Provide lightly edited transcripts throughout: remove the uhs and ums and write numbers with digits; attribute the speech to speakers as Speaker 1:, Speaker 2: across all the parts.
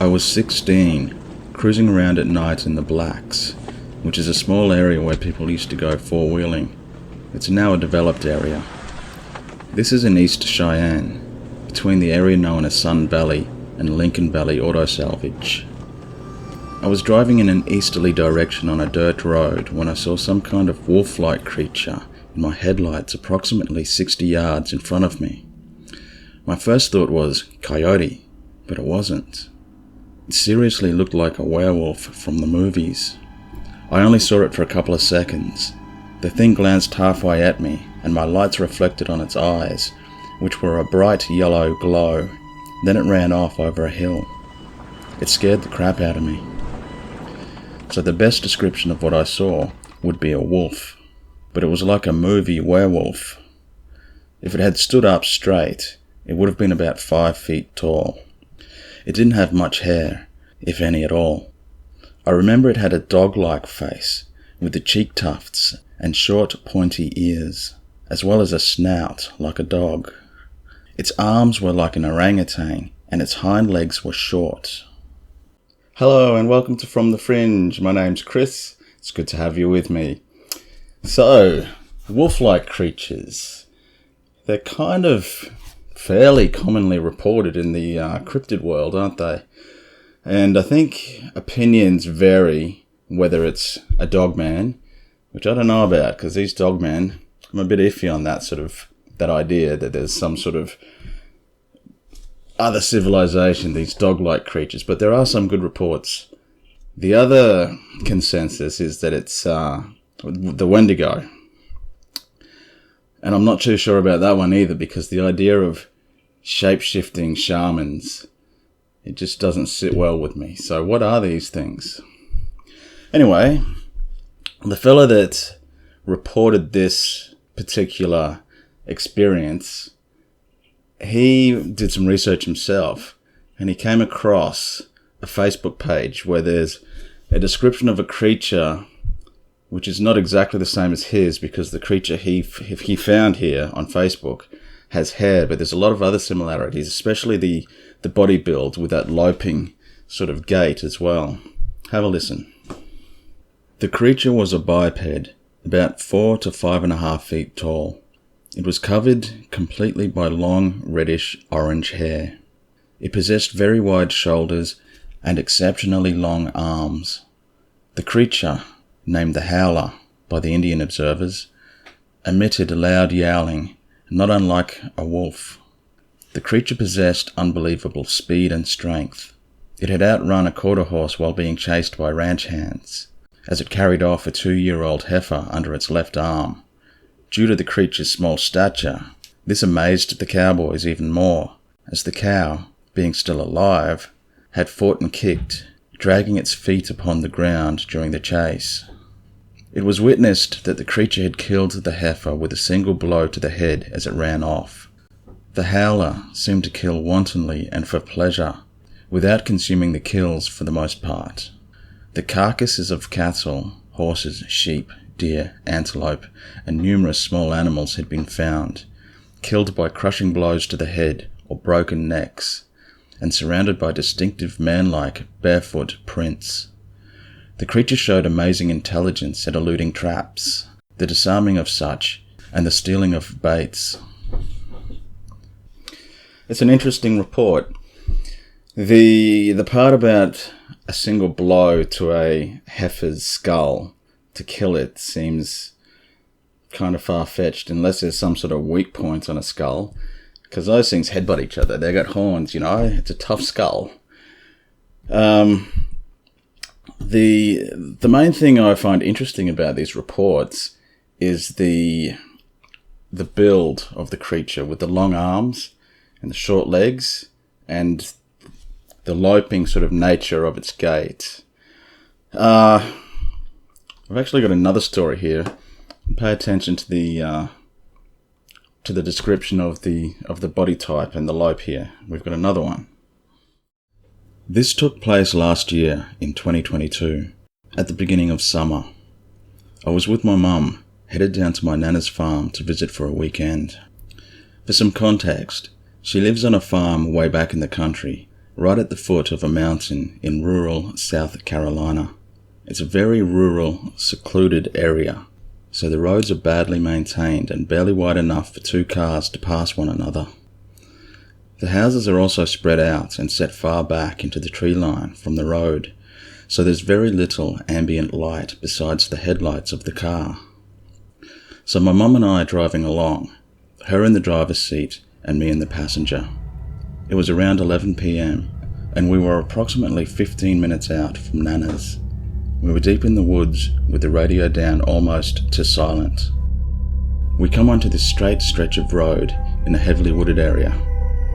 Speaker 1: I was 16, cruising around at night in the Blacks, which is a small area where people used to go four-wheeling. It's now a developed area. This is in East Cheyenne, between the area known as Sun Valley and Lincoln Valley Auto Salvage. I was driving in an easterly direction on a dirt road when I saw some kind of wolf-like creature in my headlights approximately 60 yards in front of me. My first thought was coyote, but it wasn't. It seriously looked like a werewolf from the movies. I only saw it for a couple of seconds. The thing glanced halfway at me, and my lights reflected on its eyes, which were a bright yellow glow. Then it ran off over a hill. It scared the crap out of me. So the best description of what I saw would be a wolf, but it was like a movie werewolf. If it had stood up straight, it would have been about 5 feet tall. It didn't have much hair, if any at all. I remember it had a dog-like face, with the cheek tufts and short, pointy ears, as well as a snout like a dog. Its arms were like an orangutan, and its hind legs were short. Hello and welcome to From the Fringe. My name's Chris. It's good to have you with me. So, wolf-like creatures. They're kind of fairly commonly reported in the cryptid world, aren't they? And I think opinions vary whether it's a dogman, which I don't know about, because these dogmen, I'm a bit iffy on that idea that there's some sort of other civilization, these dog-like creatures, but there are some good reports. The other consensus is that it's the Wendigo. And I'm not too sure about that one either, because the idea of shape-shifting shamans, it just doesn't sit well with me. So what are these things? Anyway, the fella that reported this particular experience, he did some research himself, and he came across a Facebook page where there's a description of a creature which is not exactly the same as his, because the creature he found here on Facebook has hair, but there's a lot of other similarities, especially the body build with that loping sort of gait as well. Have a listen. The creature was a biped, about 4 to 5.5 feet tall. It was covered completely by long reddish-orange hair. It possessed very wide shoulders and exceptionally long arms. The creature, named the Howler by the Indian observers, emitted a loud yowling, not unlike a wolf. The creature possessed unbelievable speed and strength. It had outrun a quarter horse while being chased by ranch hands, as it carried off a 2-year-old heifer under its left arm. Due to the creature's small stature, this amazed the cowboys even more, as the cow, being still alive, had fought and kicked, dragging its feet upon the ground during the chase. It was witnessed that the creature had killed the heifer with a single blow to the head as it ran off. The Howler seemed to kill wantonly and for pleasure, without consuming the kills for the most part. The carcasses of cattle, horses, sheep, deer, antelope, and numerous small animals had been found, killed by crushing blows to the head or broken necks, and surrounded by distinctive man-like barefoot prints. The creature showed amazing intelligence at eluding traps, the disarming of such, and the stealing of baits. It's an interesting report. The part about a single blow to a heifer's skull to kill it seems kind of far-fetched, unless there's some sort of weak point on a skull, because those things headbutt each other. They got horns, you know. It's a tough skull. The main thing I find interesting about these reports is the build of the creature, with the long arms and the short legs and the loping sort of nature of its gait. I've actually got another story here. Pay attention to the description of the body type and the lope here. We've got another one. This took place last year in 2022, at the beginning of summer. I was with my mum, headed down to my nana's farm to visit for a weekend. For some context, she lives on a farm way back in the country, right at the foot of a mountain in rural South Carolina. It's a very rural, secluded area, so the roads are badly maintained and barely wide enough for two cars to pass one another. The houses are also spread out and set far back into the tree line from the road, so there's very little ambient light besides the headlights of the car. So my mum and I are driving along, her in the driver's seat and me in the passenger. It was around 11 p.m. and we were approximately 15 minutes out from Nana's. We were deep in the woods with the radio down almost to silent. We come onto this straight stretch of road in a heavily wooded area,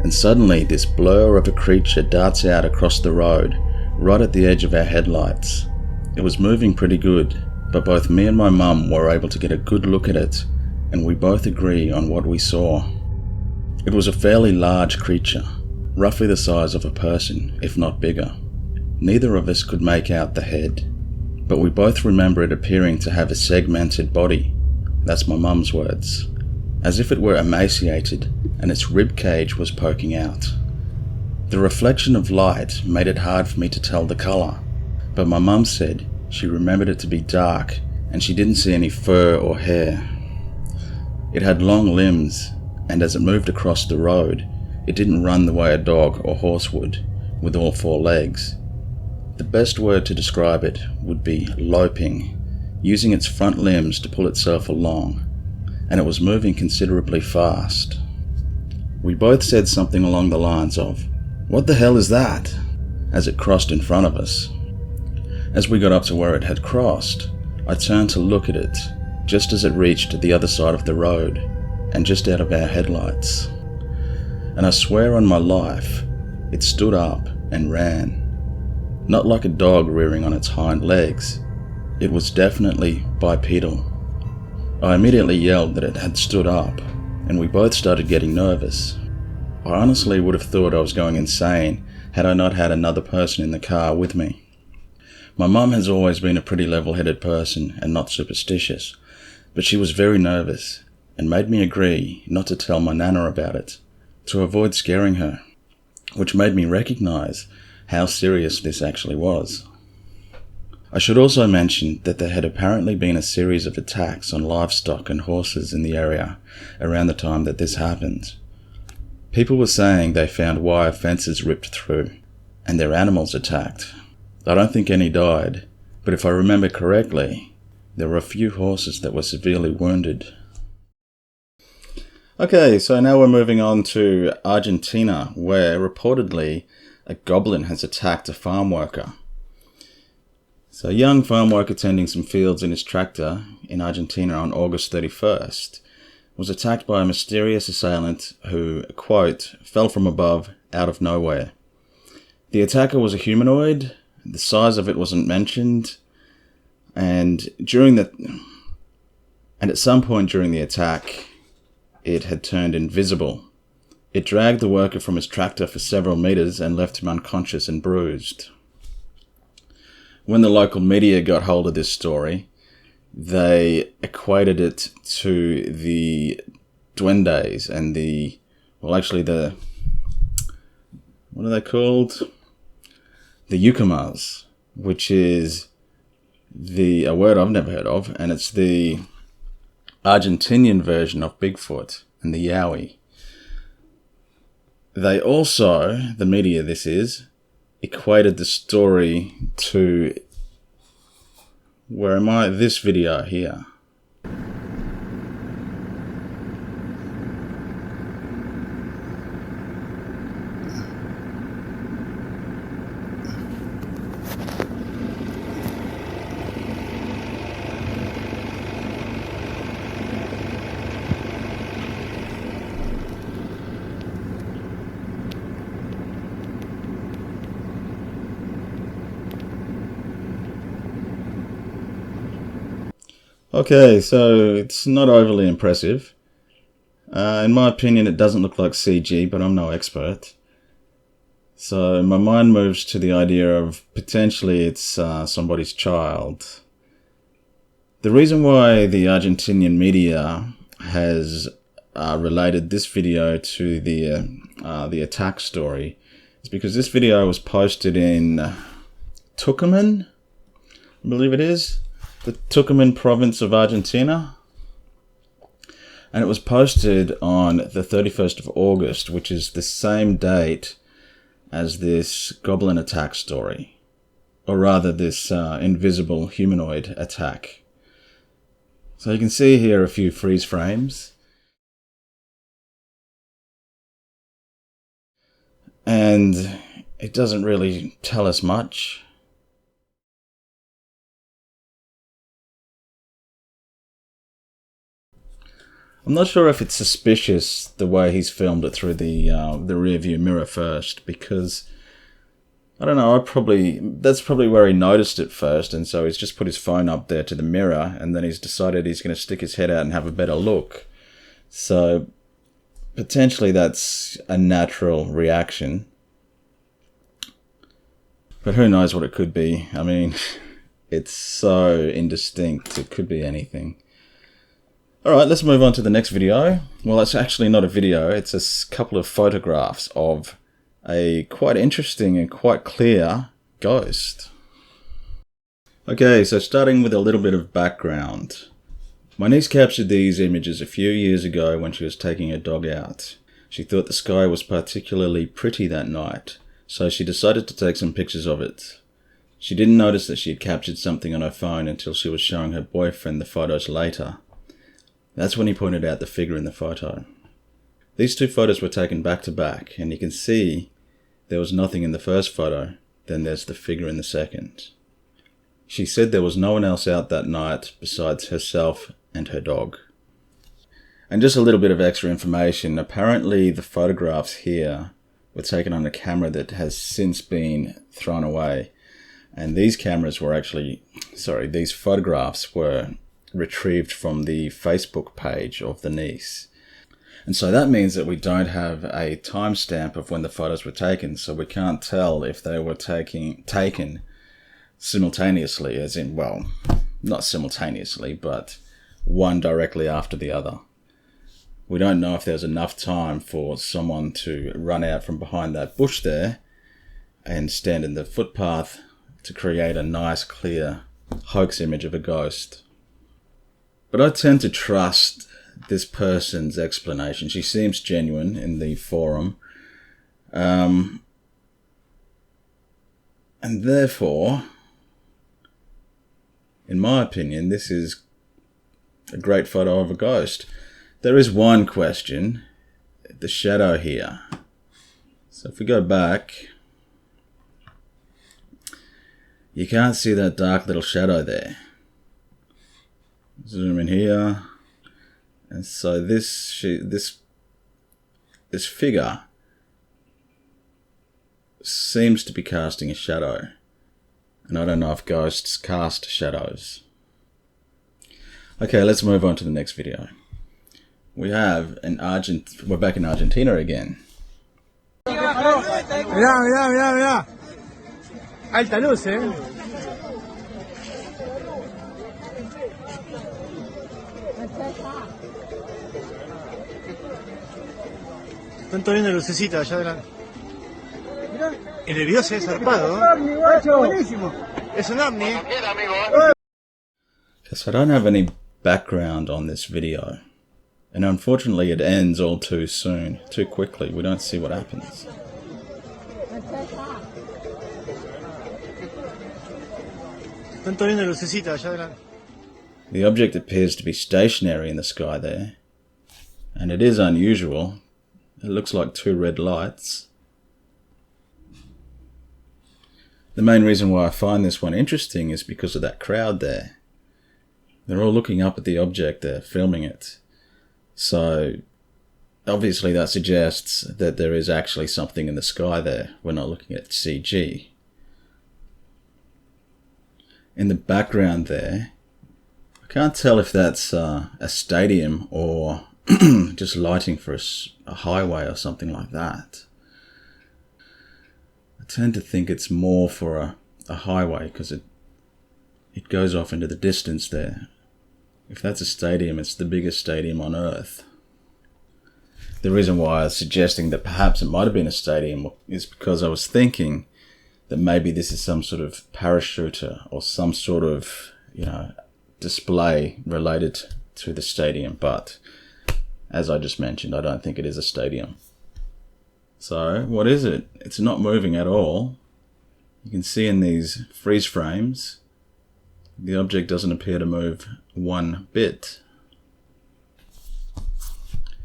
Speaker 1: and suddenly this blur of a creature darts out across the road right at the edge of our headlights. It was moving pretty good, but both me and my mum were able to get a good look at it, and we both agree on what we saw. It was a fairly large creature, roughly the size of a person, if not bigger. Neither of us could make out the head, but we both remember it appearing to have a segmented body. That's my mum's words. As if it were emaciated and its rib cage was poking out. The reflection of light made it hard for me to tell the colour, but my mum said she remembered it to be dark and she didn't see any fur or hair. It had long limbs, and as it moved across the road, it didn't run the way a dog or horse would, with all four legs. The best word to describe it would be loping, using its front limbs to pull itself along, and it was moving considerably fast. We both said something along the lines of, "What the hell is that?" as it crossed in front of us. As we got up to where it had crossed, I turned to look at it, just as it reached the other side of the road, and just out of our headlights. And I swear on my life, it stood up and ran. Not like a dog rearing on its hind legs. It was definitely bipedal. I immediately yelled that it had stood up, and we both started getting nervous. I honestly would have thought I was going insane had I not had another person in the car with me. My mum has always been a pretty level-headed person and not superstitious, but she was very nervous and made me agree not to tell my nana about it, to avoid scaring her, which made me recognise how serious this actually was. I should also mention that there had apparently been a series of attacks on livestock and horses in the area around the time that this happened. People were saying they found wire fences ripped through, and their animals attacked. I don't think any died, but if I remember correctly, there were a few horses that were severely wounded. Okay, so now we're moving on to Argentina, where reportedly a goblin has attacked a farm worker. So a young farm worker tending some fields in his tractor in Argentina on August 31st was attacked by a mysterious assailant who, quote, fell from above out of nowhere. The attacker was a humanoid. The size of it wasn't mentioned, and at some point during the attack, it had turned invisible. It dragged the worker from his tractor for several meters and left him unconscious and bruised. When the local media got hold of this story, they equated it to the duendes and what are they called? The yucamas, which is a word I've never heard of, and it's the Argentinian version of Bigfoot and the Yowie. They also, the media this is, equated the story to, this video here. Okay, so it's not overly impressive. In my opinion, it doesn't look like CG, but I'm no expert. So my mind moves to the idea of potentially it's somebody's child. The reason why the Argentinian media has related this video to the attack story is because this video was posted in Tucumán, I believe it is, the Tucumán province of Argentina. And it was posted on the 31st of August, which is the same date as this Goblin attack story. Or rather, this invisible humanoid attack. So you can see here a few freeze frames. And it doesn't really tell us much. I'm not sure if it's suspicious the way he's filmed it through the rear view mirror first, because I don't know, that's probably where he noticed it first, and so he's just put his phone up there to the mirror, and then he's decided he's going to stick his head out and have a better look. So potentially that's a natural reaction. But who knows what it could be. I mean, it's so indistinct, it could be anything. Alright, let's move on to the next video. Well, it's actually not a video, it's a couple of photographs of a quite interesting and quite clear ghost. Okay, so starting with a little bit of background. My niece captured these images a few years ago when she was taking her dog out. She thought the sky was particularly pretty that night, so she decided to take some pictures of it. She didn't notice that she had captured something on her phone until she was showing her boyfriend the photos later. That's when he pointed out the figure in the photo. These two photos were taken back to back, and you can see there was nothing in the first photo, then there's the figure in the second. She said there was no one else out that night besides herself and her dog. And just a little bit of extra information, apparently the photographs here were taken on a camera that has since been thrown away. And these photographs were retrieved from the Facebook page of the niece. And so that means that we don't have a timestamp of when the photos were taken, so we can't tell if they were taken simultaneously, as in, well, not simultaneously, but one directly after the other. We don't know if there's enough time for someone to run out from behind that bush there and stand in the footpath to create a nice, clear hoax image of a ghost. But I tend to trust this person's explanation. She seems genuine in the forum. And therefore, in my opinion, this is a great photo of a ghost. There is one question, the shadow here. So if we go back, you can't see that dark little shadow there. Zoom in here, and so this figure seems to be casting a shadow, and I don't know if ghosts cast shadows. Okay, let's move on to the next video. We have we're back in Argentina again.
Speaker 2: Mirá. Alta luz, Están todos viendo lucecitas allá adelante. Mirá. En el video se ve zarpado. Buenísimo. Es un ovni.
Speaker 1: So I don't have any background on this video. And unfortunately it ends all too soon, too quickly. We don't see what happens.
Speaker 2: Están todos viendo lucecitas allá adelante.
Speaker 1: The object appears to be stationary in the sky there. And it is unusual. It looks like two red lights. The main reason why I find this one interesting is because of that crowd there. They're all looking up at the object there, filming it. So, obviously that suggests that there is actually something in the sky there. We're not looking at CG. In the background there, I can't tell if that's a stadium or just lighting for a highway or something like that. I tend to think it's more for a highway because it goes off into the distance there. If that's a stadium, it's the biggest stadium on Earth. The reason why I was suggesting that perhaps it might have been a stadium is because I was thinking that maybe this is some sort of parachuter or some sort of, display related to the stadium. But as I just mentioned, I don't think it is a stadium. So what is it? It's not moving at all. You can see in these freeze frames, the object doesn't appear to move one bit.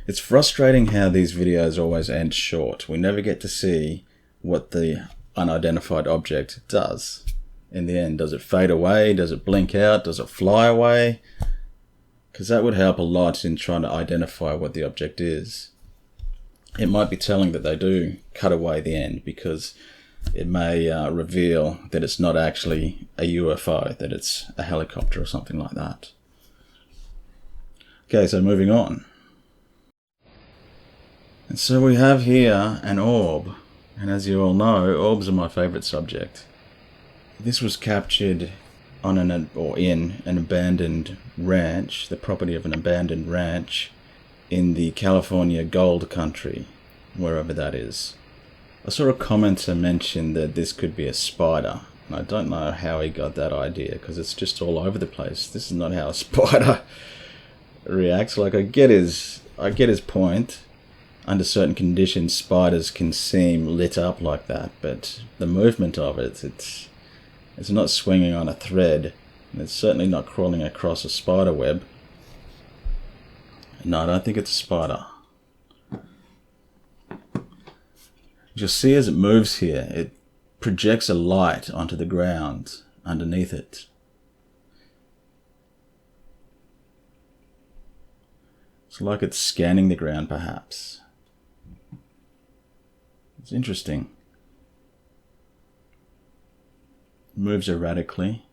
Speaker 1: It's frustrating how these videos always end short. We never get to see what the unidentified object does. In the end, does it fade away? Does it blink out? Does it fly away? Because that would help a lot in trying to identify what the object is. It might be telling that they do cut away the end, because it may reveal that it's not actually a UFO, that it's a helicopter or something like that. Okay, so moving on. And so we have here an orb, and as you all know, orbs are my favourite subject. This was captured on in an abandoned ranch, the property of an abandoned ranch in the California gold country, wherever that is. I saw a commenter mention that this could be a spider, and I don't know how he got that idea, because it's just all over the place. This is not how a spider reacts. Like, I get his point. Under certain conditions, spiders can seem lit up like that, but the movement of it, it's not swinging on a thread, and it's certainly not crawling across a spider web. No, I don't think it's a spider. You'll see as it moves here, it projects a light onto the ground underneath it. It's like it's scanning the ground, perhaps. It's interesting. It moves erratically.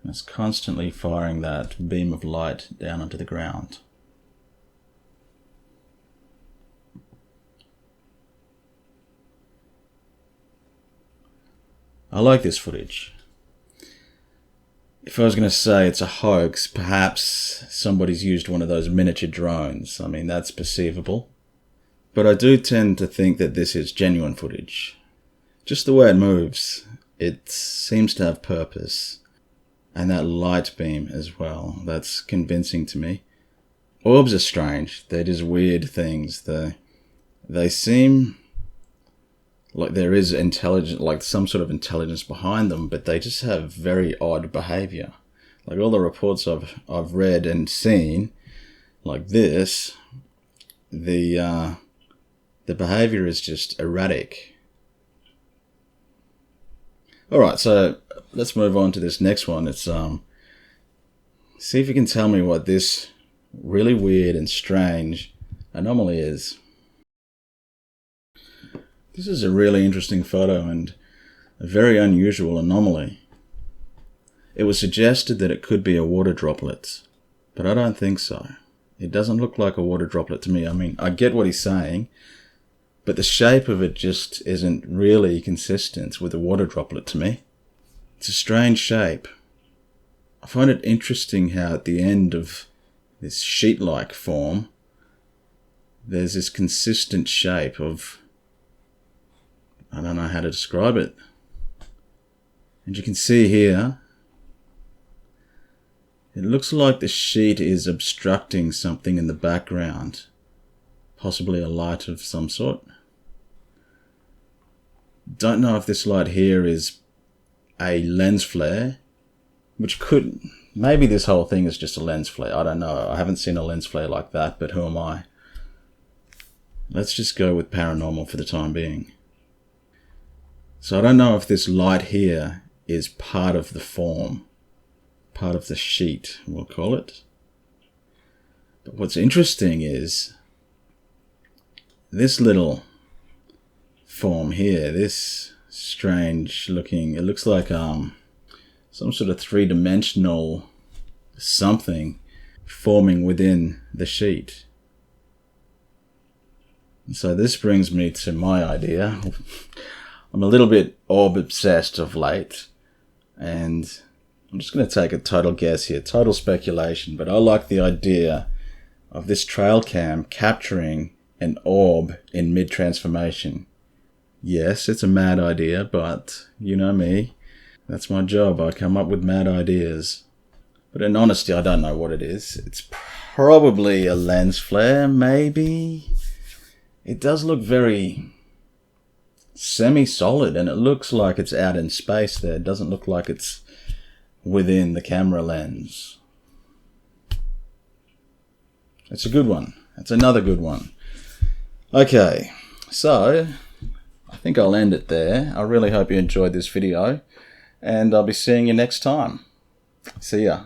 Speaker 1: And it's constantly firing that beam of light down onto the ground. I like this footage. If I was going to say it's a hoax, perhaps somebody's used one of those miniature drones. I mean, that's perceivable. But I do tend to think that this is genuine footage. Just the way it moves, it seems to have purpose. And that light beam as well, that's convincing to me. Orbs are strange. They're just weird things. They seem like there is intelligence, like some sort of intelligence behind them, but they just have very odd behavior. Like all the reports I've read and seen, like this, the behavior is just erratic. Alright, so let's move on to this next one. It's see if you can tell me what this really weird and strange anomaly is. This is a really interesting photo and a very unusual anomaly. It was suggested that it could be a water droplet, but I don't think so. It doesn't look like a water droplet to me. I mean, I get what he's saying, but the shape of it just isn't really consistent with a water droplet to me. It's a strange shape. I find it interesting how at the end of this sheet-like form, there's this consistent shape of, I don't know how to describe it. And you can see here, it looks like the sheet is obstructing something in the background, possibly a light of some sort. Don't know if this light here is a lens flare, which could, maybe this whole thing is just a lens flare. I don't know. I haven't seen a lens flare like that, but who am I? Let's just go with paranormal for the time being. So I don't know if this light here is part of the form, part of the sheet, we'll call it. But what's interesting is this little form here, this strange looking, it looks like some sort of three-dimensional something forming within the sheet. And so this brings me to my idea. I'm a little bit orb obsessed of late, and I'm just going to take a total guess here, total speculation, but I like the idea of this trail cam capturing an orb in mid-transformation. Yes, it's a mad idea, but you know me. That's my job. I come up with mad ideas. But in honesty, I don't know what it is. It's probably a lens flare, maybe. It does look very semi-solid, and it looks like it's out in space there. It doesn't look like it's within the camera lens. It's a good one. It's another good one. Okay, so I think I'll end it there. I really hope you enjoyed this video, and I'll be seeing you next time. See ya.